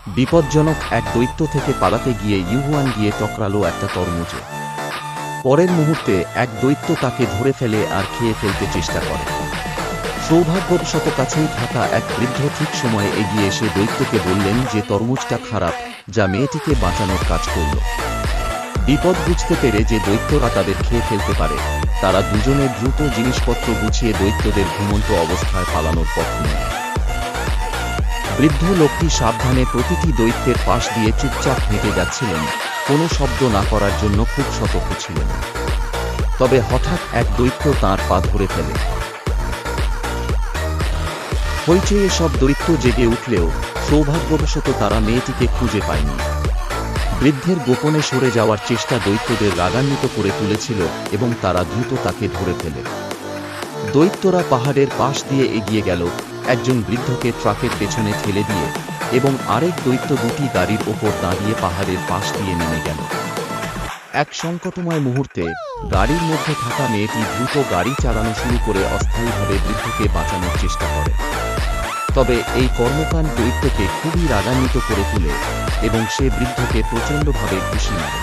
বিপজ্জনক এক দৈত্য থেকে পালাতে গিয়ে ইউহুয়ান গিয়ে টকরালো একটা তরমুজে। পরের মুহূর্তে এক দৈত্য তাকে ধরে ফেলে আর খেয়ে ফেলতে চেষ্টা করে। সৌভাগ্যবশত কাছেই থাকা এক বৃদ্ধ ঠিক সময়ে এগিয়ে এসে দৈত্যকে বললেন যে তরমুজটা খারাপ, যা মেয়েটিকে বাঁচানোর কাজ করল। বিপদ বুঝতে পেরে যে দৈত্যরা তাদের খেয়ে ফেলতে পারে, তারা দুজনে দ্রুত জিনিসপত্র গুছিয়ে দৈত্যদের ঘুমন্ত অবস্থায় পালানোর পথ নেয়। বৃদ্ধ লোকটি সাবধানে প্রতিটি দৈত্যের পাশ দিয়ে চুপচাপ হেঁটে যাচ্ছিলেন, কোনো শব্দ না করার জন্য খুব সতর্ক ছিলেন। তবে হঠাৎ এক দৈত্য তাঁর পা ধরে ফেলে। হইচয়ে সব দৈত্য জেগে উঠলেও সৌভাগ্যবশত তারা মেয়েটিকে খুঁজে পায়নি। বৃদ্ধের গোপনে সরে যাওয়ার চেষ্টা দৈত্যদের রাগান্বিত করে তুলেছিল এবং তারা দ্রুত তাকে ধরে ফেলে। দৈত্যরা পাহাড়ের পাশ দিয়ে এগিয়ে গেল, একজন বৃদ্ধকে ট্রাকের পেছনে ঠেলে দিয়ে, এবং আরেক দৈত্য দুটি গাড়ির ওপর দাঁড়িয়ে পাহাড়ের পাশ দিয়ে নেমে গেল। এক সংকটময় মুহূর্তে গাড়ির মধ্যে থাকা মেয়েটি দ্রুত গাড়ি চালানো শুরু করে অস্থায়ীভাবে বৃদ্ধকে বাঁচানোর চেষ্টা করে। তবে এই কর্মকাণ্ড দৈত্যকে খুবই রাগান্বিত করে তোলে এবং সে বৃদ্ধকে প্রচণ্ডভাবে ঘুষি মারে।